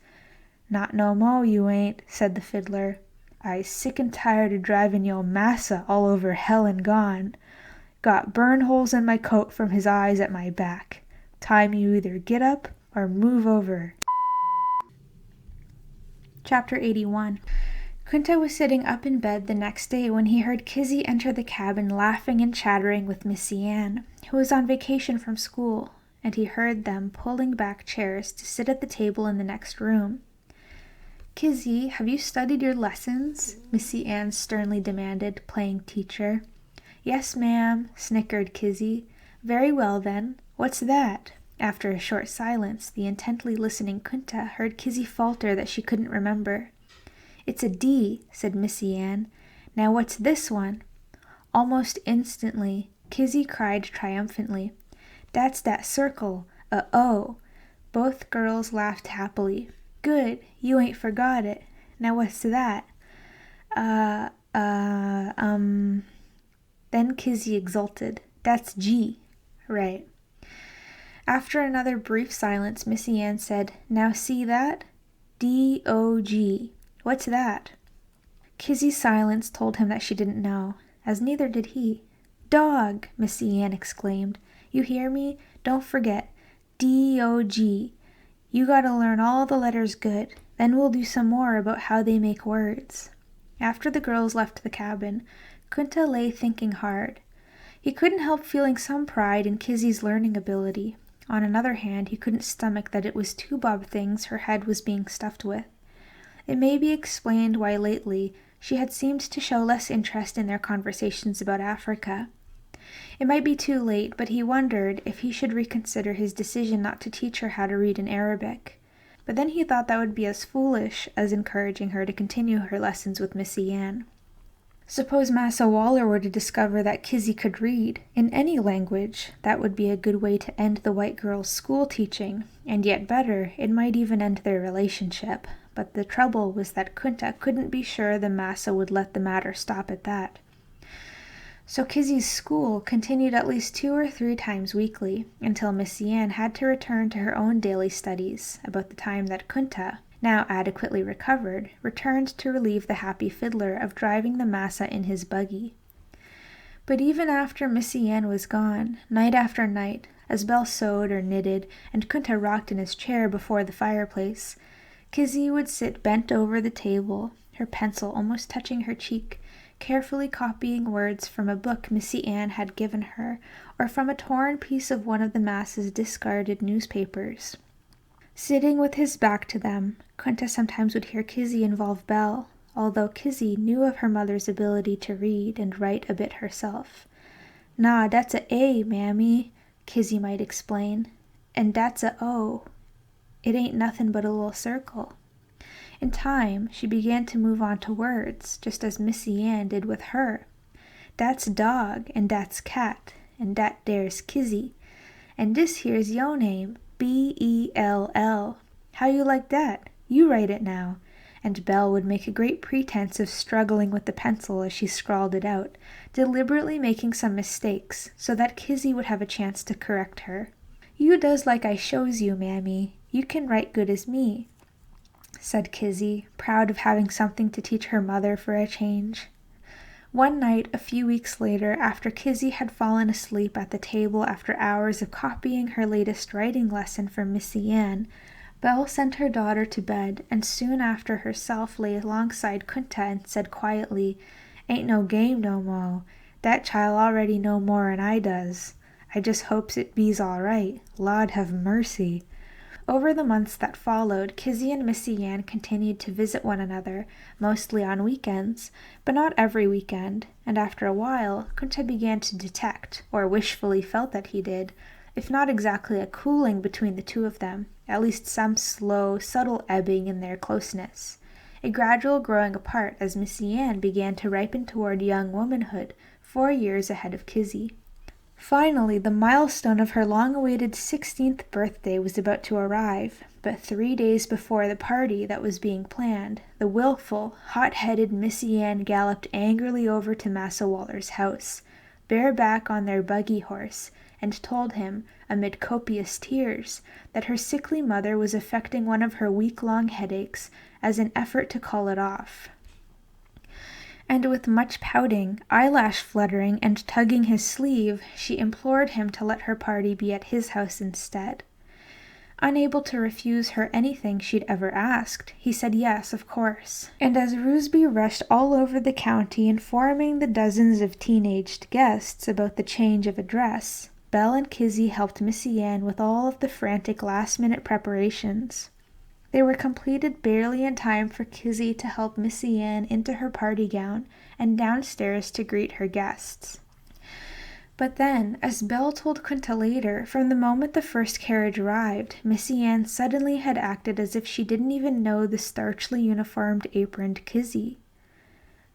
"Not no mo, you ain't," said the fiddler. "I's sick and tired of driving yo' massa all over hell and gone. Got burn holes in my coat from his eyes at my back. Time you either get up or move over." Chapter 81. Kunta was sitting up in bed the next day when he heard Kizzy enter the cabin laughing and chattering with Missy Ann, who was on vacation from school, and he heard them pulling back chairs to sit at the table in the next room. "Kizzy, have you studied your lessons?" Missy Ann sternly demanded, playing teacher. "Yes, ma'am," snickered Kizzy. "Very well, then. What's that?" After a short silence, the intently listening Kunta heard Kizzy falter that she couldn't remember. "It's a D," said Missy Ann. "Now what's this one?" Almost instantly, Kizzy cried triumphantly, "That's that circle, a O." Both girls laughed happily. "Good, you ain't forgot it. Now what's that?" Then Kizzy exulted. "That's G." "Right." After another brief silence, Missy Ann said, "Now see that? D-O-G. What's that?" Kizzy's silence told him that she didn't know, as neither did he. "Dog!" Missy Ann exclaimed. "You hear me? Don't forget. D-O-G. You gotta learn all the letters good. Then we'll do some more about how they make words." After the girls left the cabin, Kunta lay thinking hard. He couldn't help feeling some pride in Kizzy's learning ability. On another hand, he couldn't stomach that it was two bob things her head was being stuffed with. It may be explained why lately she had seemed to show less interest in their conversations about Africa. It might be too late, but he wondered if he should reconsider his decision not to teach her how to read in Arabic. But then he thought that would be as foolish as encouraging her to continue her lessons with Missy Ann. Suppose Massa Waller were to discover that Kizzy could read, in any language, that would be a good way to end the white girl's school teaching, and yet better, it might even end their relationship. But the trouble was that Kunta couldn't be sure the Massa would let the matter stop at that. So Kizzy's school continued at least 2 or 3 times weekly, until Missy Ann had to return to her own daily studies, about the time that Kunta, now adequately recovered, returned to relieve the happy fiddler of driving the Massa in his buggy. But even after Missy Ann was gone, night after night, as Belle sewed or knitted, and Kunta rocked in his chair before the fireplace. Kizzy would sit bent over the table, her pencil almost touching her cheek, carefully copying words from a book Missy Ann had given her, or from a torn piece of one of the Mass's discarded newspapers. Sitting with his back to them, Kunta sometimes would hear Kizzy involve Belle, although Kizzy knew of her mother's ability to read and write a bit herself. "Nah, that's a A, mammy," Kizzy might explain, "and that's a O. It ain't nothing but a little circle." In time, she began to move on to words, just as Missy Ann did with her. "That's dog, and that's cat, and that there's Kizzy. And this here's yo name, Bell. How you like that? You write it now." And Belle would make a great pretense of struggling with the pencil as she scrawled it out, deliberately making some mistakes, so that Kizzy would have a chance to correct her. "You does like I shows you, mammy. You can write good as me," said Kizzy, proud of having something to teach her mother for a change. One night, a few weeks later, after Kizzy had fallen asleep at the table after hours of copying her latest writing lesson from Missy Ann, Belle sent her daughter to bed, and soon after herself lay alongside Kunta and said quietly, "Ain't no game no mo'. That child already know more'n I does. I just hopes it be's all right. Lord have mercy." Over the months that followed, Kizzy and Missy Ann continued to visit one another, mostly on weekends, but not every weekend, and after a while, Kunta began to detect, or wishfully felt that he did, if not exactly a cooling between the two of them, at least some slow, subtle ebbing in their closeness, a gradual growing apart as Missy Ann began to ripen toward young womanhood, 4 years ahead of Kizzy. Finally, the milestone of her long-awaited 16th birthday was about to arrive, but 3 days before the party that was being planned, the willful, hot-headed Missy Ann galloped angrily over to Massa Waller's house, bareback on their buggy horse, and told him, amid copious tears, that her sickly mother was affecting one of her week-long headaches as an effort to call it off. And with much pouting, eyelash fluttering, and tugging his sleeve, she implored him to let her party be at his house instead. Unable to refuse her anything she'd ever asked, he said yes, of course. And as Roosby rushed all over the county informing the dozens of teenaged guests about the change of address, Belle and Kizzy helped Missy Ann with all of the frantic last-minute preparations. They were completed barely in time for Kizzy to help Missy Ann into her party gown and downstairs to greet her guests. But then, as Belle told Kunta later, from the moment the first carriage arrived, Missy Ann suddenly had acted as if she didn't even know the starchly uniformed aproned Kizzy,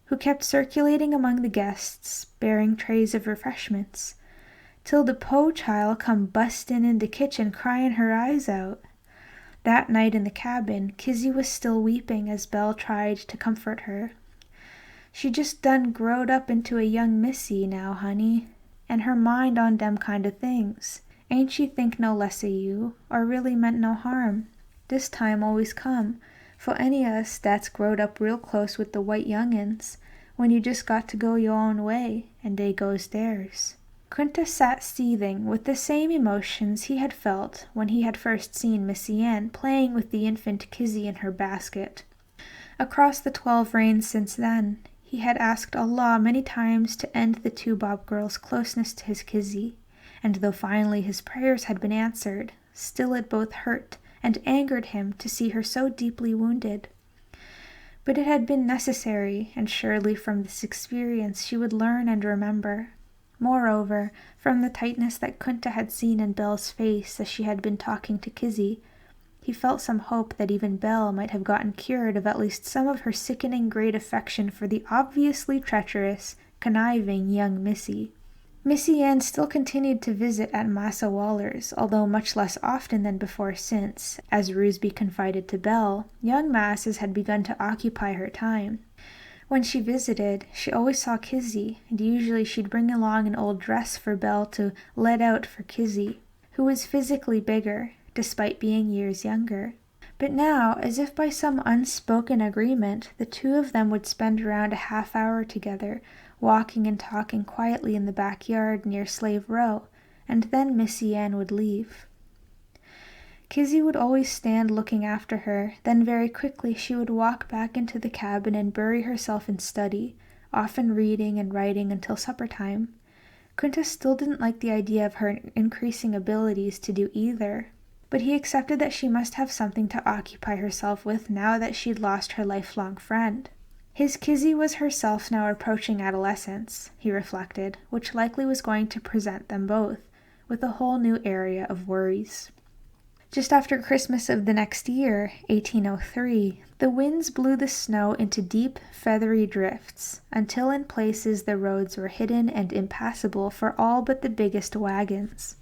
who kept circulating among the guests, bearing trays of refreshments, till the po' child come bustin' in the kitchen crying her eyes out. That night in the cabin, Kizzy was still weeping as Belle tried to comfort her. "She just done growed up into a young missy now, honey, and her mind on dem kind of things. Ain't she think no less o' you, or really meant no harm. This time always come, for any o' us that's growed up real close with the white young'uns, when you just got to go your own way, and they goes theirs." Kunta sat seething with the same emotions he had felt when he had first seen Missy Ann playing with the infant Kizzy in her basket. Across the 12 reigns since then, he had asked Allah many times to end the two Bob girls' closeness to his Kizzy, and though finally his prayers had been answered, still it both hurt and angered him to see her so deeply wounded. But it had been necessary, and surely from this experience she would learn and remember. Moreover, from the tightness that Kunta had seen in Belle's face as she had been talking to Kizzy, he felt some hope that even Belle might have gotten cured of at least some of her sickening great affection for the obviously treacherous, conniving young Missy. Missy Ann still continued to visit at Massa Waller's, although much less often than before since, as Roosby confided to Belle, young Masses had begun to occupy her time. When she visited, she always saw Kizzy, and usually she'd bring along an old dress for Belle to let out for Kizzy, who was physically bigger, despite being years younger. But now, as if by some unspoken agreement, the two of them would spend around a half hour together, walking and talking quietly in the backyard near Slave Row, and then Missy Ann would leave. Kizzy would always stand looking after her, then very quickly she would walk back into the cabin and bury herself in study, often reading and writing until supper time. Kunta still didn't like the idea of her increasing abilities to do either, but he accepted that she must have something to occupy herself with now that she'd lost her lifelong friend. His Kizzy was herself now approaching adolescence, he reflected, which likely was going to present them both with a whole new area of worries. Just after Christmas of the next year, 1803, the winds blew the snow into deep, feathery drifts, until in places the roads were hidden and impassable for all but the biggest wagons.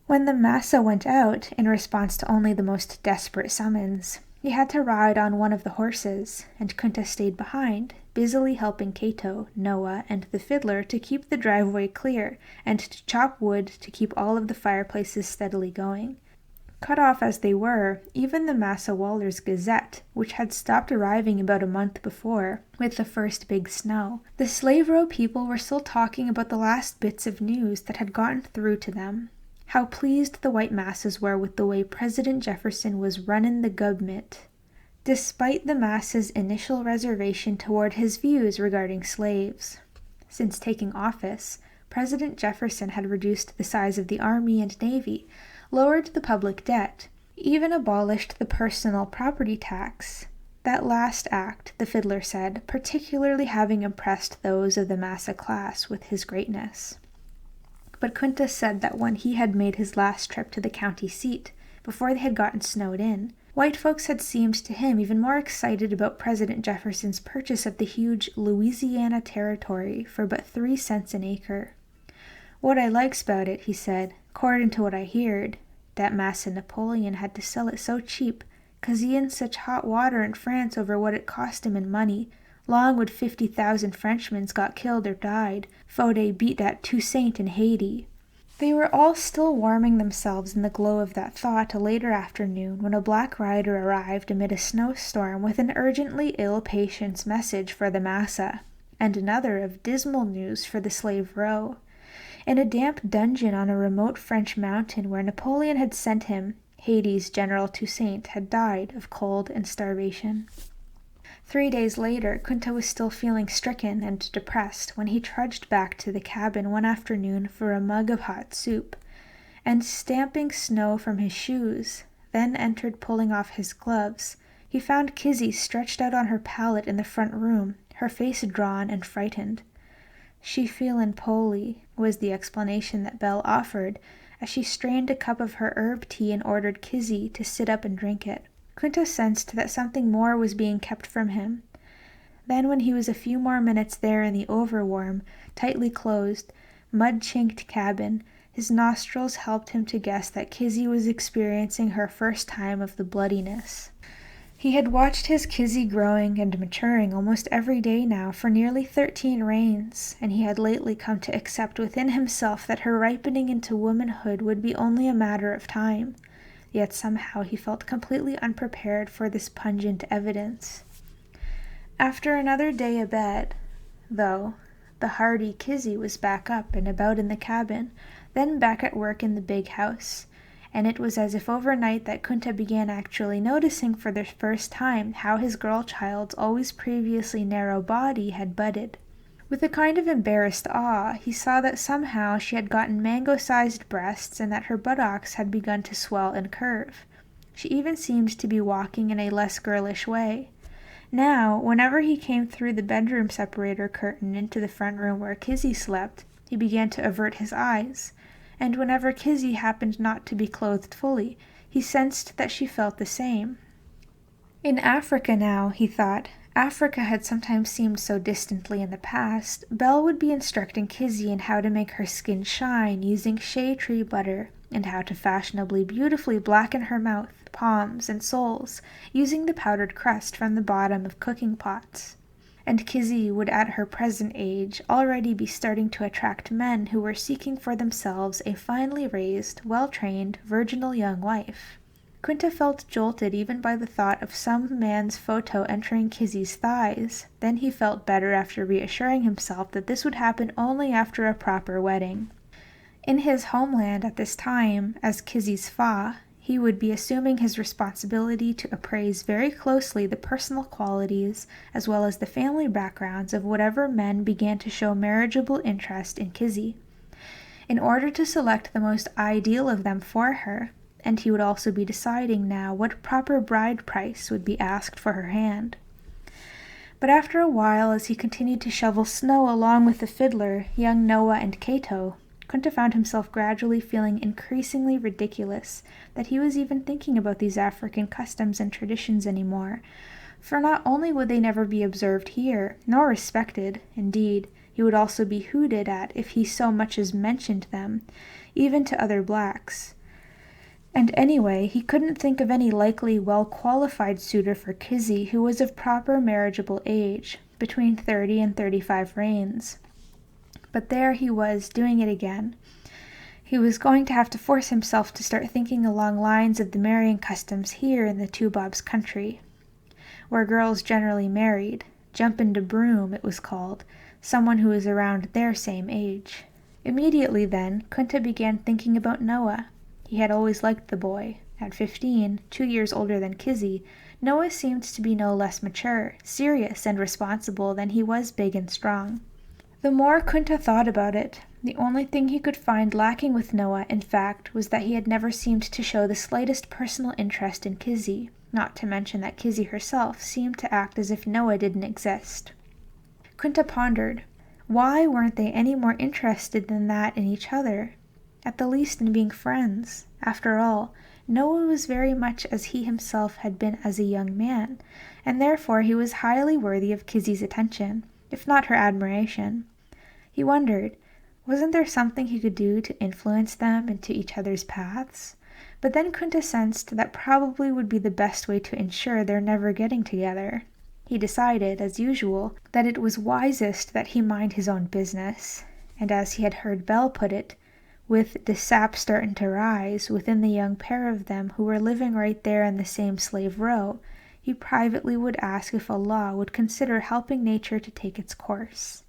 When the massa went out, in response to only the most desperate summons, he had to ride on one of the horses, and Kunta stayed behind, busily helping Cato, Noah, and the Fiddler to keep the driveway clear, and to chop wood to keep all of the fireplaces steadily going. Cut off as they were, even the Massa Waller's Gazette, which had stopped arriving about a month before, with the first big snow. The Slave Row people were still talking about the last bits of news that had gotten through to them. How pleased the white masses were with the way President Jefferson was runnin' the gov'ment, despite the masses' initial reservation toward his views regarding slaves. Since taking office, President Jefferson had reduced the size of the Army and Navy, lowered the public debt, even abolished the personal property tax. That last act, the Fiddler said, particularly having impressed those of the Massa class with his greatness. But Kunta said that when he had made his last trip to the county seat, before they had gotten snowed in, white folks had seemed to him even more excited about President Jefferson's purchase of the huge Louisiana territory for but 3 cents an acre. "What I likes about it," he said, "'cordin' to what I heerd, that Massa Napoleon had to sell it so cheap, 'cause he in such hot water in France over what it cost him in money, long would 50,000 Frenchmans got killed or died, fo they beat that Toussaint in Haiti." They were all still warming themselves in the glow of that thought a later afternoon when a black rider arrived amid a snowstorm with an urgently ill patient's message for the Massa, and another of dismal news for the Slave Row. In a damp dungeon on a remote French mountain where Napoleon had sent him, Haiti's General Toussaint had died of cold and starvation. 3 days later, Kunta was still feeling stricken and depressed when he trudged back to the cabin one afternoon for a mug of hot soup, and stamping snow from his shoes, then entered pulling off his gloves. He found Kizzy stretched out on her pallet in the front room, her face drawn and frightened. "She feelin' po'ly," was the explanation that Belle offered, as she strained a cup of her herb tea and ordered Kizzy to sit up and drink it. Kunta sensed that something more was being kept from him. Then when he was a few more minutes there in the overwarm, tightly closed, mud-chinked cabin, his nostrils helped him to guess that Kizzy was experiencing her first time of the bloodiness. He had watched his Kizzy growing and maturing almost every day now for nearly 13 reigns, and he had lately come to accept within himself that her ripening into womanhood would be only a matter of time. Yet somehow he felt completely unprepared for this pungent evidence. After another day abed, though, the hardy Kizzy was back up and about in the cabin, then back at work in the big house, and it was as if overnight that Kunta began actually noticing for the first time how his girl-child's always previously narrow body had budded. With a kind of embarrassed awe, he saw that somehow she had gotten mango-sized breasts and that her buttocks had begun to swell and curve. She even seemed to be walking in a less girlish way. Now, whenever he came through the bedroom separator curtain into the front room where Kizzy slept, he began to avert his eyes, and whenever Kizzy happened not to be clothed fully, he sensed that she felt the same. In Africa now, he thought, Africa had sometimes seemed so distantly in the past, Belle would be instructing Kizzy in how to make her skin shine using shea tree butter, and how to fashionably beautifully blacken her mouth, palms, and soles, using the powdered crust from the bottom of cooking pots. And Kizzy would at her present age already be starting to attract men who were seeking for themselves a finely raised, well-trained, virginal young wife. Kunta felt jolted even by the thought of some man's photo entering Kizzy's thighs. Then he felt better after reassuring himself that this would happen only after a proper wedding. In his homeland at this time, as Kizzy's Fa, he would be assuming his responsibility to appraise very closely the personal qualities as well as the family backgrounds of whatever men began to show marriageable interest in Kizzy, in order to select the most ideal of them for her, and he would also be deciding now what proper bride price would be asked for her hand. But after a while, as he continued to shovel snow along with the fiddler, young Noah, and Cato, Kunta found himself gradually feeling increasingly ridiculous that he was even thinking about these African customs and traditions anymore, for not only would they never be observed here, nor respected, indeed, he would also be hooted at if he so much as mentioned them, even to other blacks. And anyway, he couldn't think of any likely well-qualified suitor for Kizzy who was of proper marriageable age, between 30 and 35 reigns. But there he was, doing it again. He was going to have to force himself to start thinking along lines of the marrying customs here in the Two Bobs country, where girls generally married. Jump into broom, it was called, someone who was around their same age. Immediately then, Kunta began thinking about Noah. He had always liked the boy. At 15, 2 years older than Kizzy, Noah seemed to be no less mature, serious, and responsible than he was big and strong. The more Kunta thought about it, the only thing he could find lacking with Noah, in fact, was that he had never seemed to show the slightest personal interest in Kizzy, not to mention that Kizzy herself seemed to act as if Noah didn't exist. Kunta pondered. Why weren't they any more interested than that in each other? At the least in being friends. After all, Noah was very much as he himself had been as a young man, and therefore he was highly worthy of Kizzy's attention, if not her admiration. He wondered, wasn't there something he could do to influence them into each other's paths? But then Kunta sensed that probably would be the best way to ensure their never getting together. He decided, as usual, that it was wisest that he mind his own business, and as he had heard Belle put it, with the sap startin' to rise within the young pair of them who were living right there in the same slave row, he privately would ask if Allah would consider helping nature to take its course.